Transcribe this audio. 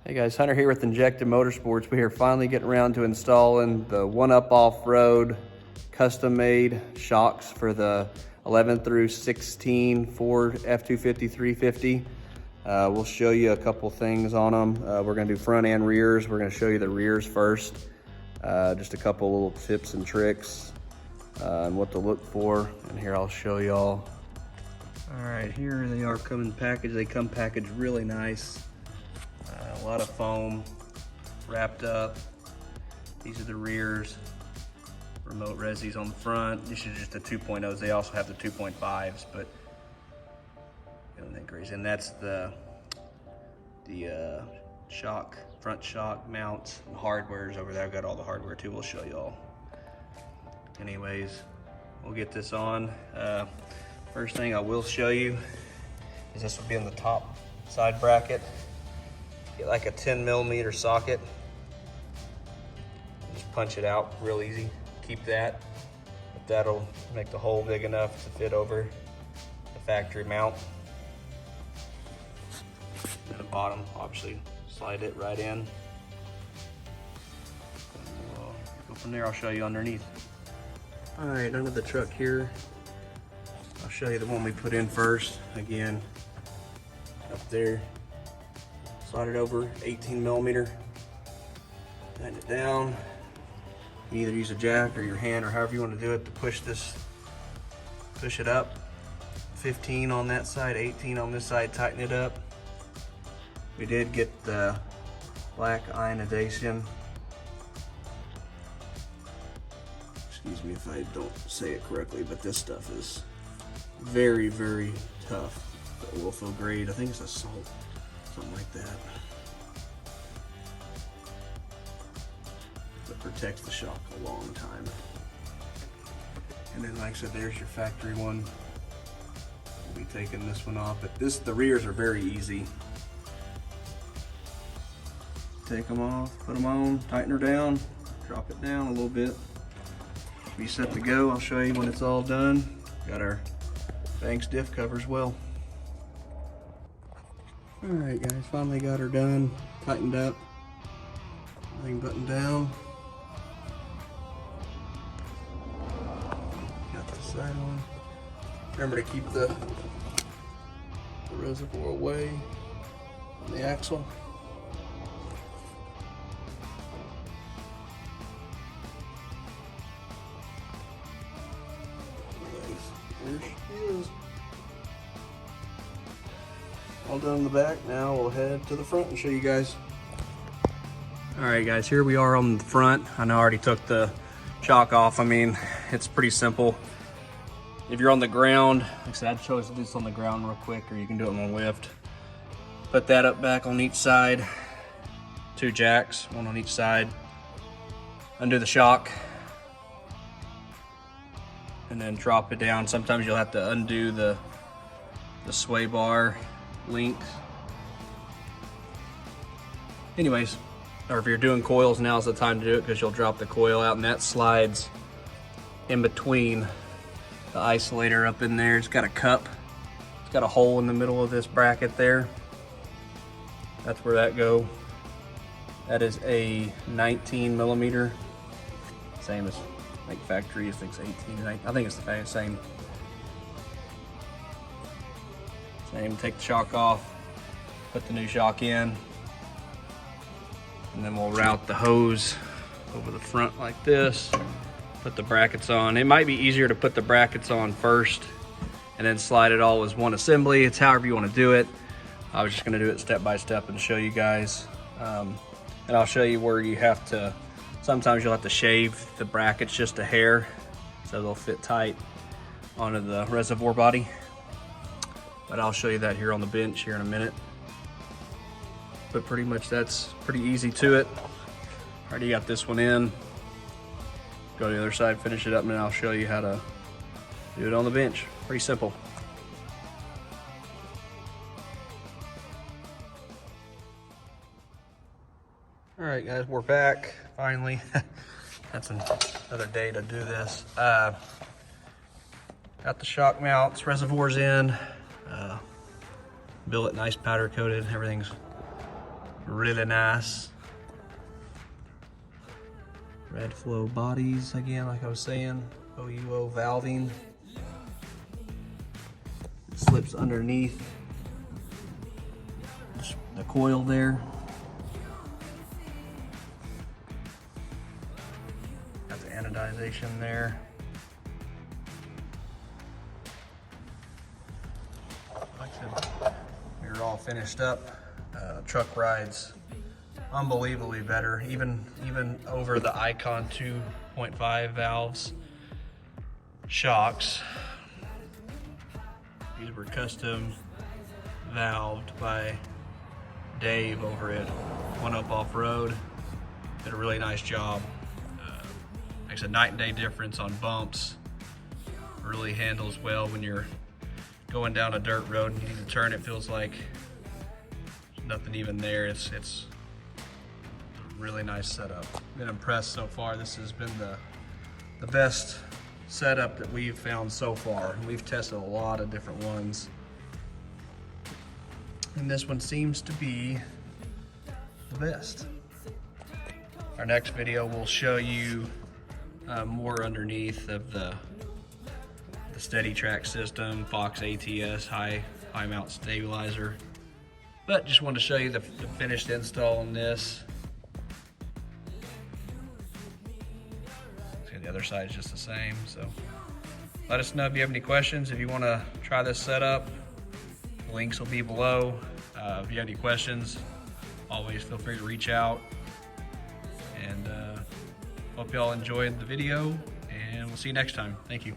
Hey guys, Hunter here with Injected Motorsports. We are finally getting around to installing the 1UP off-road custom-made shocks for the 11 through 16 Ford F-250 350. We'll show you a couple things on them. We're going to do front and rears. We're going to show you the rears first. Just a couple little tips and tricks and what to look for. And here I'll show y'all. All right, here they are coming packaged. They come packaged really nice. A lot of foam wrapped up. These are the rears. Remote Resi's on the front. This is just the 2.0s. They also have the 2.5s, but and that's the shock, front shock mounts and hardware's over there. I've got all the hardware too. We'll show y'all. Anyways, we'll get this on. First thing I will show you is this will be in the top side bracket. Get like a 10mm socket. Just punch it out real easy. Keep that. But that'll make the hole big enough to fit over the factory mount. And the bottom, obviously, slide it right in. We'll go from there. I'll show you underneath. All right, under the truck here, I'll show you the one we put in first. Again, up there. Slide it over, 18mm. Tighten it down. You can either use a jack or your hand or however you want to do it to push it up. 15 on that side, 18 on this side, tighten it up. We did get the black anodization. Excuse me if I don't say it correctly, but this stuff is very, very tough. The oil fill grade, I think it's a salt. Something like that. That protects the shock a long time. And then, like I said, there's your factory one. We'll be taking this one off, but the rears are very easy. Take them off, put them on, tighten her down, drop it down a little bit. Be set to go. I'll show you when it's all done. Got our Banks diff cover as well. All right, guys, finally got her done, tightened up, everything buttoned down. Got the side on. Remember to keep the reservoir away from the axle. There she is. All done in the back. Now we'll head to the front and show you guys. All right, guys, here we are on the front. I know I already took the shock off. I mean, it's pretty simple. If you're on the ground, like I said, I'd show you this on the ground real quick, or you can do it on a lift. Put that up back on each side. 2 jacks, one on each side. Undo the shock. And then drop it down. Sometimes you'll have to undo the sway bar links. Anyways, or if you're doing coils, now's the time to do it because you'll drop the coil out and that slides in between the isolator up in there. It's got a cup. It's got a hole in the middle of this bracket there. That's where that go. That is a 19mm. Same as like factory, I think it's 18. I think it's the same. Take the shock off, put the new shock in, and then we'll route the hose over the front like this, put the brackets on. It might be easier to put the brackets on first and then slide it all as one assembly. It's however you want to do it. I was just going to do it step by step and show you guys. And I'll show you where you have to, sometimes you'll have to shave the brackets just a hair so they'll fit tight onto the reservoir body. But I'll show you that here on the bench here in a minute. But pretty much that's pretty easy to it. Already got this one in. Go to the other side, finish it up, and then I'll show you how to do it on the bench. Pretty simple. All right, guys, we're back finally. That's another day to do this. Got the shock mounts, reservoirs in. Billet nice powder coated. Everything's Really nice. Radflo bodies again, like I was saying. OUO valving. It slips underneath the coil there. Got the anodization there. Like I said, we were all finished up. Truck rides unbelievably better, even over the Icon 2.5 valves. Shocks. These were custom valved by Dave over at One Up Off Road. Did a really nice job. Makes a night and day difference on bumps. Really handles well when you're going down a dirt road and you need to turn. It feels like there's nothing even there. It's a really nice setup. Been impressed so far. This has been the best setup that we've found so far. We've tested a lot of different ones, and this one seems to be the best. Our next video will show you more underneath of the steady track system, Fox ATS high mount stabilizer. But just wanted to show you the finished install on this. The other side is just the same. So let us know if you have any questions. If you want to try this setup, the links will be below. If you have any questions, always feel free to reach out. And hope you all enjoyed the video, and we'll see you next time. Thank you.